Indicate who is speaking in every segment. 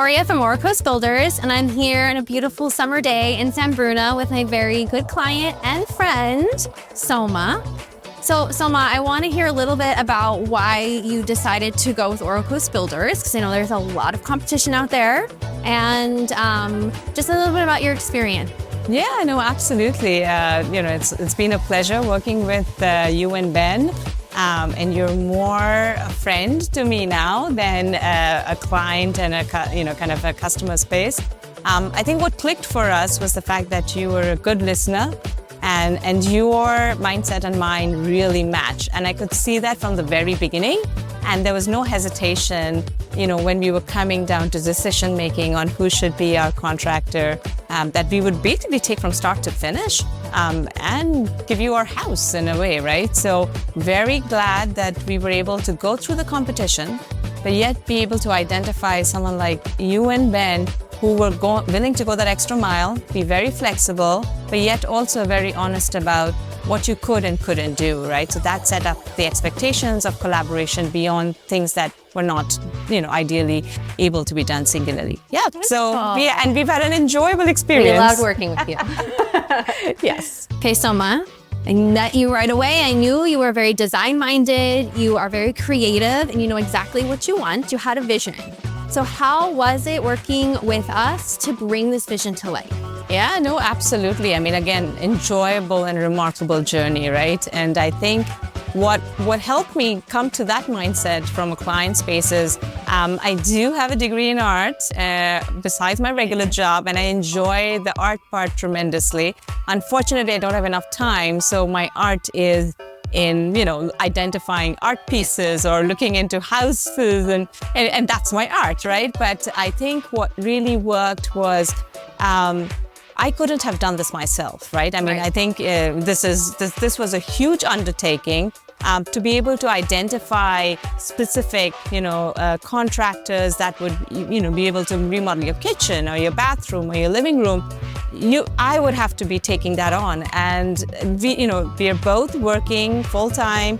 Speaker 1: Victoria from Oro Coast Builders, and I'm here on a beautiful summer day in San Bruno with my very good client and friend, Soma. So, Soma, I want to hear a little bit about why you decided to go with Oro Coast Builders, because I know there's a lot of competition out there, and just a little bit about your experience.
Speaker 2: Yeah, no, absolutely. It's been a pleasure working with you and Ben. And you're more a friend to me now than a client and kind of a customer space. I think what clicked for us was the fact that you were a good listener, and your mindset and mine really match. And I could see that from the very beginning. And there was no hesitation, when we were coming down to decision making on who should be our contractor, that we would basically take from start to finish and give you our house in a way, right? So very glad that we were able to go through the competition, but yet be able to identify someone like you and Ben who were willing to go that extra mile, be very flexible, but yet also very honest about what you could and couldn't do, right? So that set up the expectations of collaboration beyond things that were not, ideally able to be done singularly. Yeah. So, yeah, and we've had an enjoyable experience.
Speaker 1: We loved working with you.
Speaker 2: Yes.
Speaker 1: Okay, Soma, I met you right away. I knew you were very design-minded, you are very creative, and you know exactly what you want. You had a vision. So how was it working with us to bring this vision to life?
Speaker 2: Yeah, no, absolutely. I mean, again, enjoyable and remarkable journey, right? And I think what helped me come to that mindset from a client space is I do have a degree in art besides my regular job, and I enjoy the art part tremendously. Unfortunately, I don't have enough time, so my art is in, identifying art pieces or looking into houses, and that's my art, right? But I think what really worked was I couldn't have done this myself, right? I mean, right. I think this was a huge undertaking to be able to identify specific, contractors that would, be able to remodel your kitchen or your bathroom or your living room. I would have to be taking that on, and we are both working full time.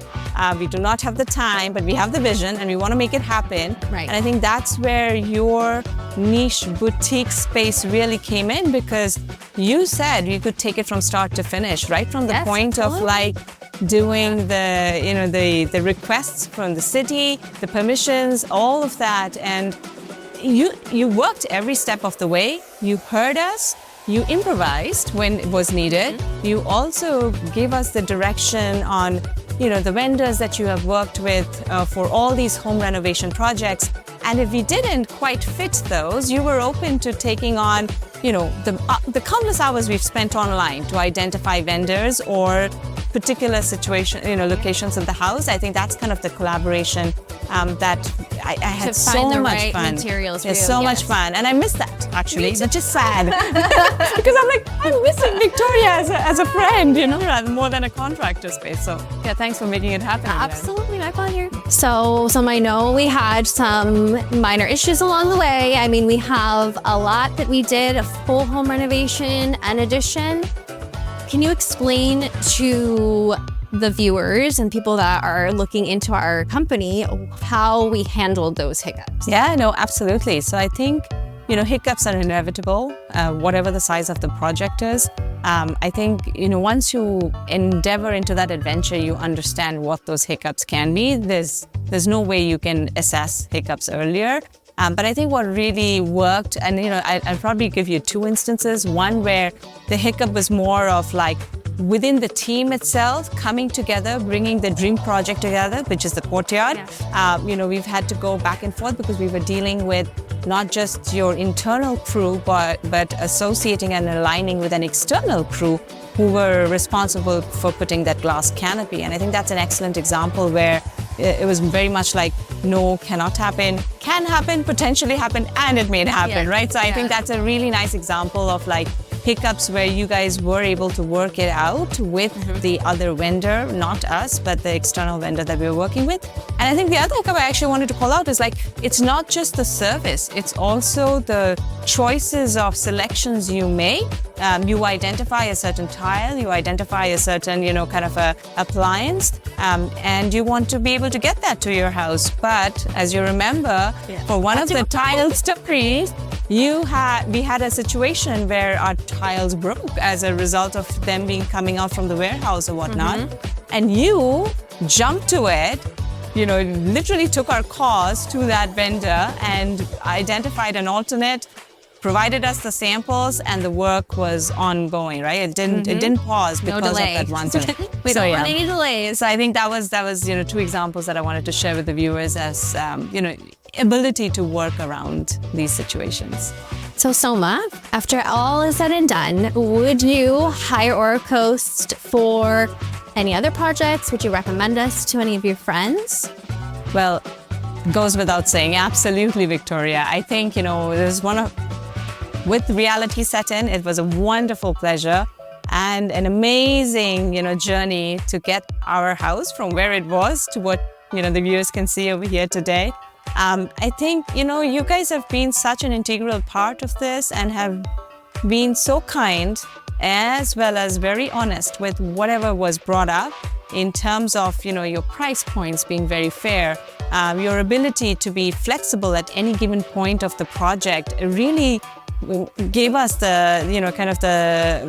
Speaker 2: We do not have the time, but we have the vision, and we want to make it happen.
Speaker 1: Right.
Speaker 2: And I think that's where your niche boutique space really came in, because you said you could take it from start to finish, right from the point of like doing the requests from the city, the permissions, all of that, and you worked every step of the way. You heard us. You improvised when it was needed. You also gave us the direction on, the vendors that you have worked with for all these home renovation projects. And if we didn't quite fit those, you were open to taking on, the countless hours we've spent online to identify vendors or particular locations of the house. I think that's kind of the collaboration that I had so much fun. It's so much fun, and I miss that actually. It's just sad because I'm missing Victoria as a friend, more than a contractor space. So yeah, thanks for making it happen.
Speaker 1: Absolutely, my pleasure. So I know we had some minor issues along the way. I mean, we have a lot that we did, a full home renovation and addition. Can you explain to the viewers and people that are looking into our company how we handled those hiccups?
Speaker 2: Yeah, no, absolutely. So I think, hiccups are inevitable, whatever the size of the project is. I think, once you endeavor into that adventure, you understand what those hiccups can be. There's no way you can assess hiccups earlier. But I think what really worked, and I'll probably give you two instances. One where the hiccup was more of like within the team itself, coming together, bringing the dream project together, which is the courtyard. Yeah. We've had to go back and forth because we were dealing with not just your internal crew, but associating and aligning with an external crew who were responsible for putting that glass canopy. And I think that's an excellent example where it was very much like, no, cannot happen, can happen, potentially happen, and it may happen, right? So I think that's a really nice example of like hiccups where you guys were able to work it out with the other vendor, not us, but the external vendor that we were working with. And I think the other hiccup I actually wanted to call out is like, it's not just the service, it's also the choices of selections you make. You identify a certain tile, you identify a certain, kind of a appliance, and you want to be able to get that to your house. But as you remember, for one of the tile stories, we had a situation where our tiles broke as a result of them coming out from the warehouse or whatnot. And you jumped to it, literally took our cause to that vendor and identified an alternate, provided us the samples, and the work was ongoing, right? It didn't pause because of that one thing.
Speaker 1: We don't want any delays.
Speaker 2: So I think that was two examples that I wanted to share with the viewers as ability to work around these situations.
Speaker 1: So Soma, after all is said and done, would you hire Oro Coast for any other projects? Would you recommend us to any of your friends?
Speaker 2: Well, goes without saying, absolutely, Victoria. I think, there's with reality set in, it was a wonderful pleasure and an amazing, journey to get our house from where it was to what, the viewers can see over here today. I think, you guys have been such an integral part of this and have been so kind as well as very honest with whatever was brought up in terms of, your price points being very fair, your ability to be flexible at any given point of the project. It really gave us the,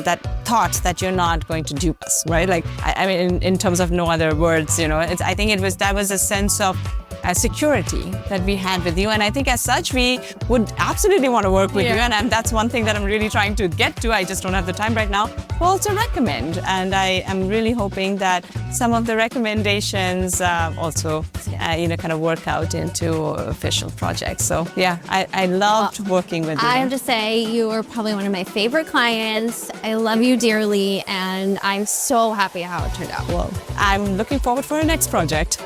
Speaker 2: that thought that you're not going to dupe us, right? Like, I mean, in terms of no other words, I think that was a sense of security that we had with you. And I think as such, we would absolutely want to work with you. And that's one thing that I'm really trying to get to. I just don't have the time right now. But also recommend. And I am really hoping that some of the recommendations also, kind of work out into official projects. So yeah, I loved working with you.
Speaker 1: I have to say, you were probably one of my favorite clients. I love you dearly, and I'm so happy how it turned out.
Speaker 2: Well, I'm looking forward for our next project.